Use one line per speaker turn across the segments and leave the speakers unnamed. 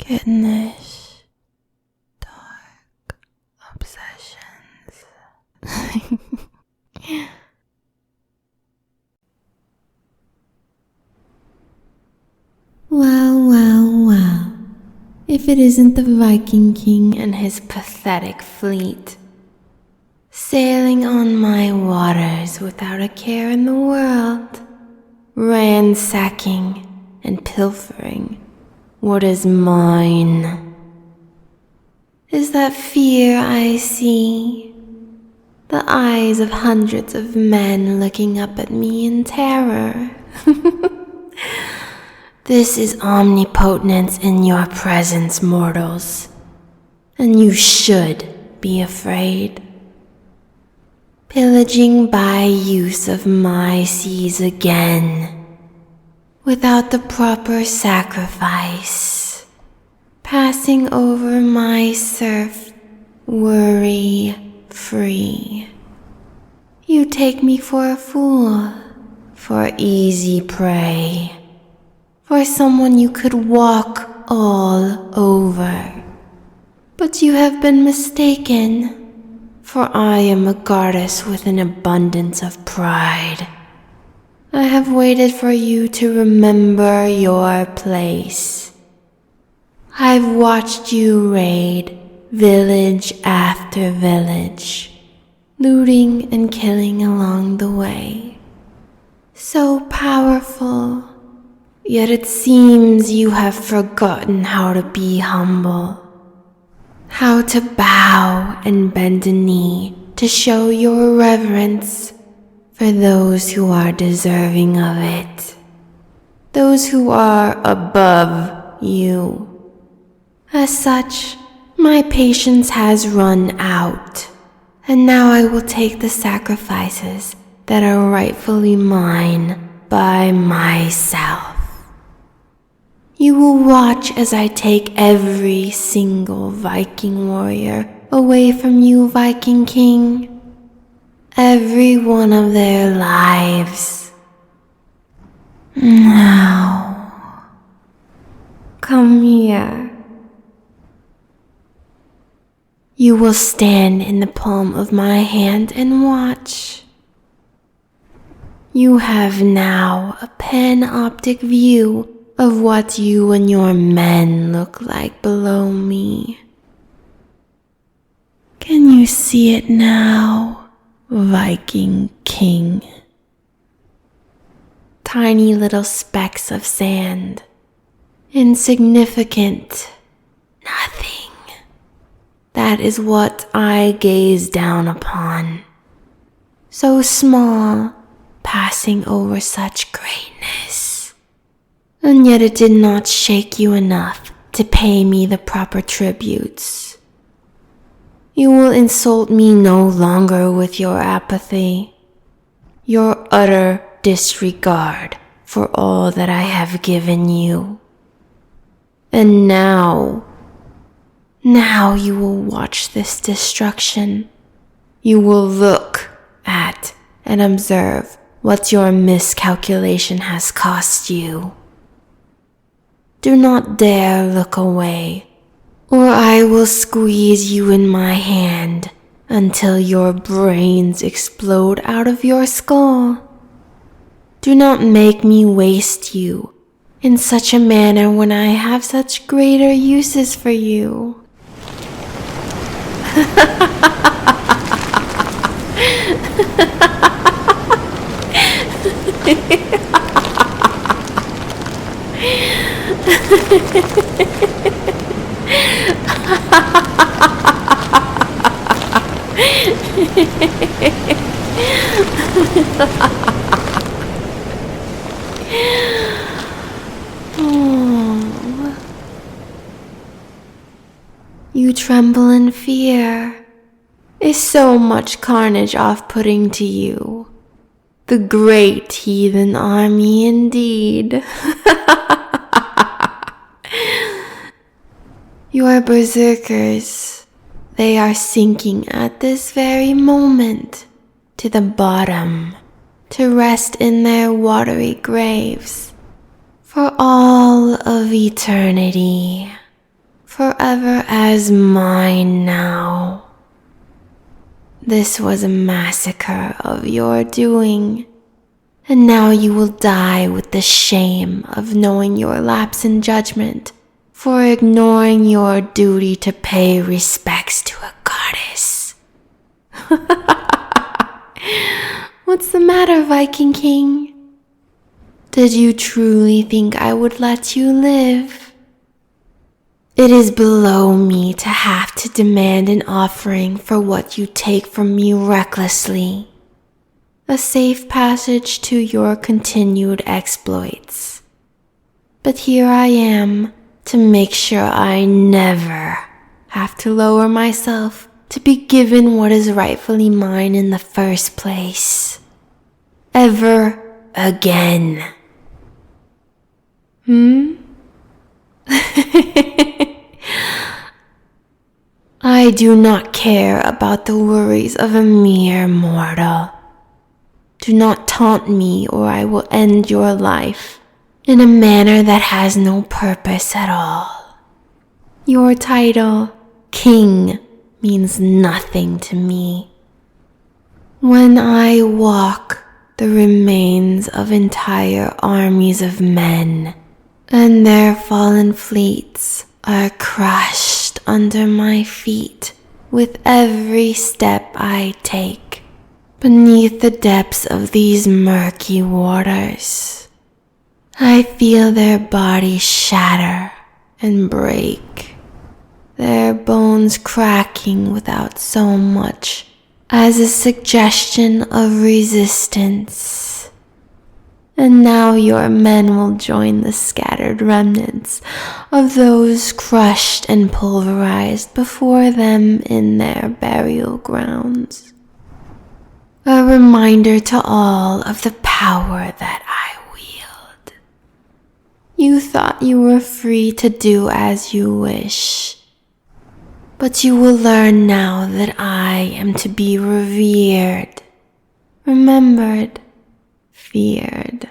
Goodness. Dark obsessions. Well. If it isn't the Viking King and his pathetic fleet, sailing on my waters without a care in the world, ransacking and pilfering what is mine. Is that fear I see? The eyes of hundreds of men looking up at me in terror. This is omnipotence in your presence, mortals, and you should be afraid. Pillaging by use of my seas again, without the proper sacrifice, passing over my surf worry-free. You take me for a fool, for easy prey. For someone you could walk all over. But you have been mistaken, for I am a goddess with an abundance of pride. I have waited for you to remember your place. I've watched you raid village after village, looting and killing along the way. So powerful. Yet it seems you have forgotten how to be humble, how to bow and bend a knee to show your reverence for those who are deserving of it, those who are above you. As such, my patience has run out, and now I will take the sacrifices that are rightfully mine by myself. You will watch as I take every single Viking warrior away from you, Viking King. Every one of their lives. Now, come here. You will stand in the palm of my hand and watch. You have now a panoptic view of what you and your men look like below me. Can you see it now, Viking King? Tiny little specks of sand, insignificant, nothing. That is what I gaze down upon. So small, passing over such greatness. And yet it did not shake you enough to pay me the proper tributes. You will insult me no longer with your apathy, your utter disregard for all that I have given you. And now you will watch this destruction. You will look at and observe what your miscalculation has cost you. Do not dare look away, or I will squeeze you in my hand until your brains explode out of your skull. Do not make me waste you in such a manner when I have such greater uses for you. You tremble in fear. Is so much carnage off-putting to you? The great heathen army indeed. Your berserkers, they are sinking at this very moment to the bottom to rest in their watery graves for all of eternity. forever as mine now. This was a massacre of your doing, and now you will die with the shame of knowing your lapse in judgment for ignoring your duty to pay respects to a goddess. What's the matter, Viking King? Did you truly think I would let you live? It is below me to have to demand an offering for what you take from me recklessly. A safe passage to your continued exploits. But here I am to make sure I never have to lower myself to be given what is rightfully mine in the first place. Ever again. I do not care about the worries of a mere mortal. Do not taunt me or I will end your life in a manner that has no purpose at all. Your title, King, means nothing to me. When I walk the remains of entire armies of men, and their fallen fleets are crushed under my feet with every step I take beneath the depths of these murky waters. I feel their bodies shatter and break, their bones cracking without so much as a suggestion of resistance. And now your men will join the scattered remnants of those crushed and pulverized before them in their burial grounds. A reminder to all of the power that I wield. You thought you were free to do as you wish. But you will learn now that I am to be revered, remembered, feared.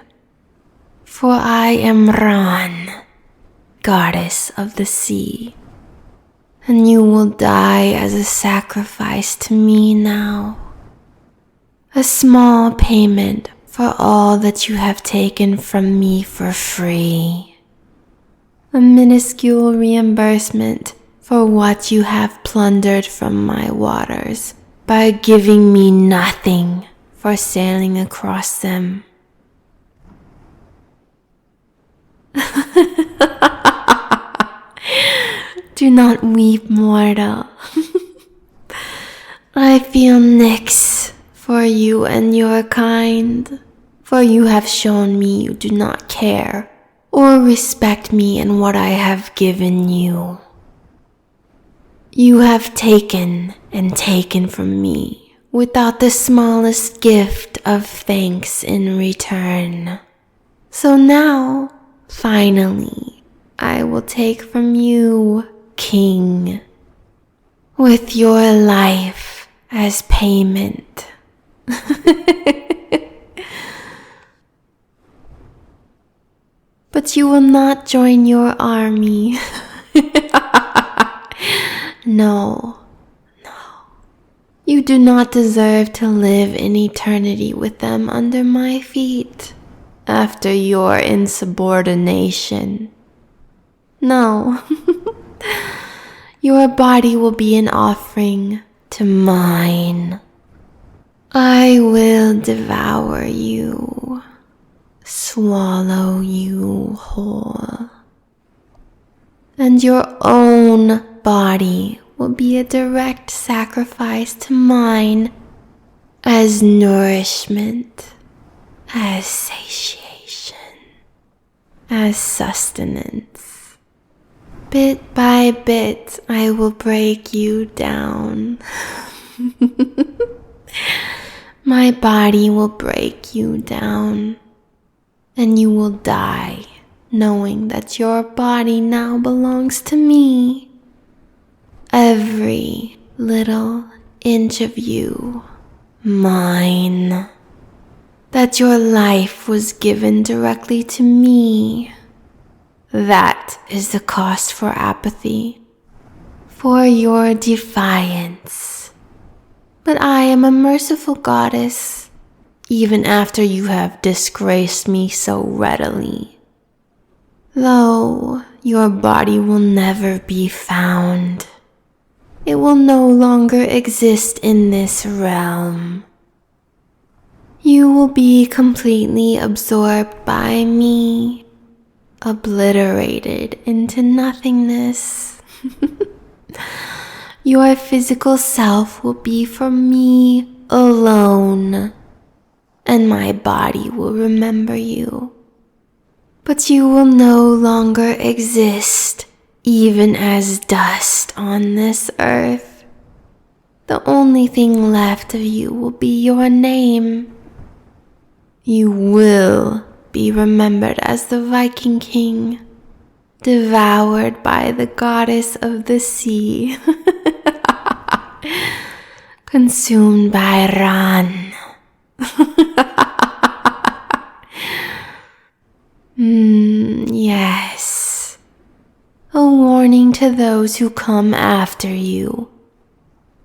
For I am Ran, goddess of the sea, and you will die as a sacrifice to me now. A small payment for all that you have taken from me for free. A minuscule reimbursement for what you have plundered from my waters by giving me nothing for sailing across them. Do not weep, mortal. I feel nix for you and your kind, for you have shown me you do not care or respect me and what I have given you. You have taken and taken from me without the smallest gift of thanks in return. So now, finally, I will take from you, King, with your life as payment. But you will not join your army. No. You do not deserve to live in eternity with them under my feet after your insubordination. No. Your body will be an offering to mine. I will devour you, swallow you whole. And your own body will be a direct sacrifice to mine as nourishment, as satiation, as sustenance. Bit by bit, I will break you down. My body will break you down, and you will die knowing that your body now belongs to me. Every little inch of you, mine. That your life was given directly to me. That is the cost for apathy for your defiance. But I am a merciful goddess, even after you have disgraced me so readily. Though your body will never be found, it will no longer exist in this realm. You will be completely absorbed by me, obliterated into nothingness. Your physical self will be for me alone, and my body will remember you. But you will no longer exist, even as dust on this earth. The only thing left of you will be your name. You will be remembered as the Viking King, devoured by the goddess of the sea, consumed by Ran. Yes. A warning to those who come after you,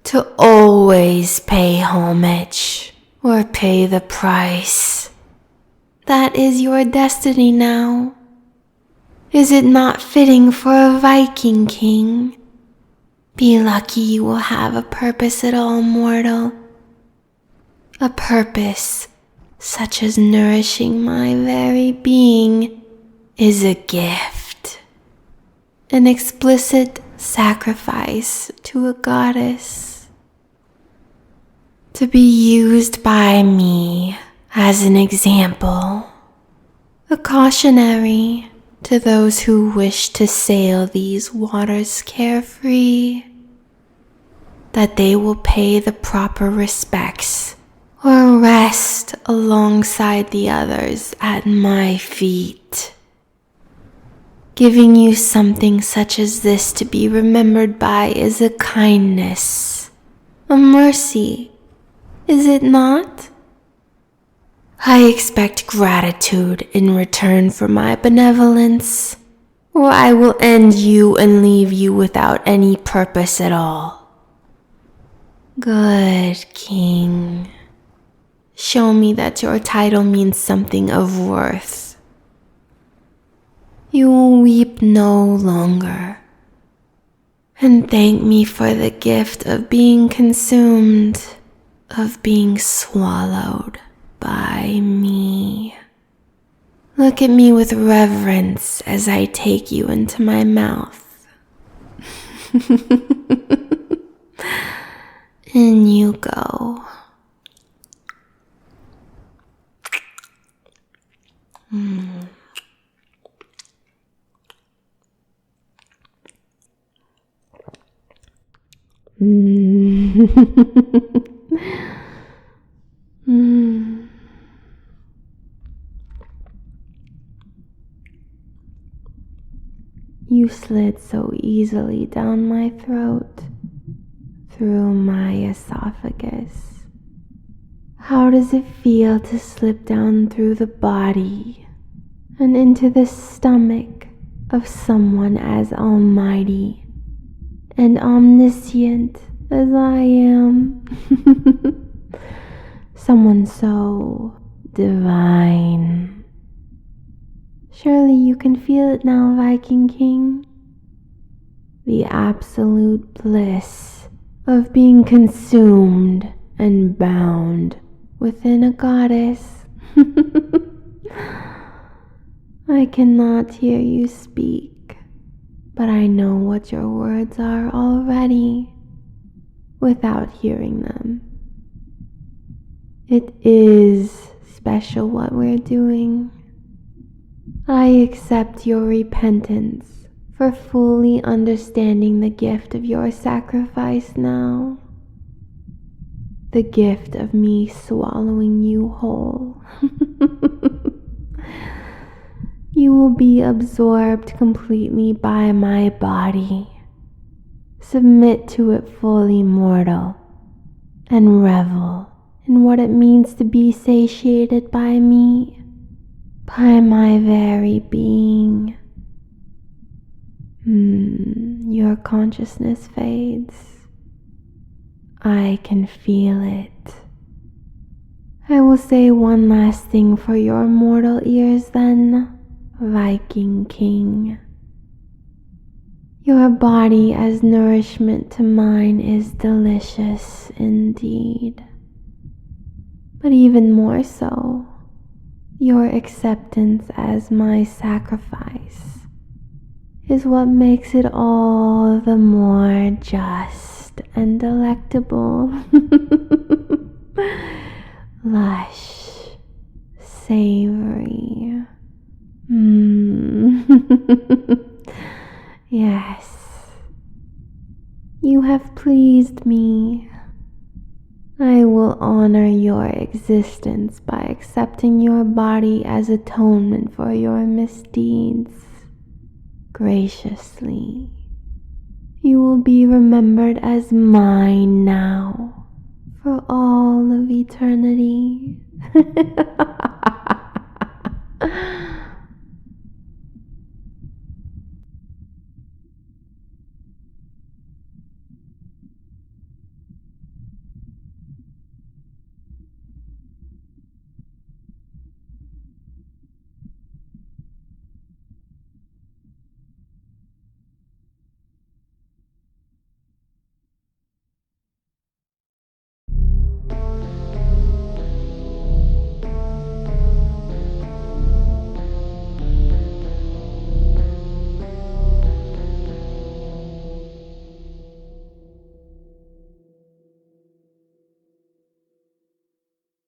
to always pay homage or pay the price. That is your destiny now. Is it not fitting for a Viking King? Be lucky you will have a purpose at all, mortal. A purpose such as nourishing my very being is a gift. An explicit sacrifice to a goddess. To be used by me as an example. A cautionary to those who wish to sail these waters carefree. That they will pay the proper respects or rest alongside the others at my feet. Giving you something such as this to be remembered by is a kindness, a mercy, is it not? I expect gratitude in return for my benevolence, or I will end you and leave you without any purpose at all. Good, King. Show me that your title means something of worth. You will weep no longer, and thank me for the gift of being consumed, of being swallowed by me. Look at me with reverence as I take you into my mouth. In you go. You slid so easily down my throat, through my esophagus. How does it feel to slip down through the body and into the stomach of someone as almighty and omniscient as I am? Someone so divine. Surely you can feel it now, Viking King. The absolute bliss of being consumed and bound within a goddess. I cannot hear you speak, but I know what your words are already, without hearing them. It is special what we're doing. I accept your repentance for fully understanding the gift of your sacrifice now. The gift of me swallowing you whole. You will be absorbed completely by my body. Submit to it fully, mortal, and revel in what it means to be satiated by me, by my very being. Your consciousness fades. I can feel it. I will say one last thing for your mortal ears then, Viking King. Your body as nourishment to mine is delicious indeed. But even more so, your acceptance as my sacrifice is what makes it all the more just and delectable. Lush, savory. Yes, you have pleased me. I will honor your existence by accepting your body as atonement for your misdeeds. Graciously, you will be remembered as mine now for all of eternity.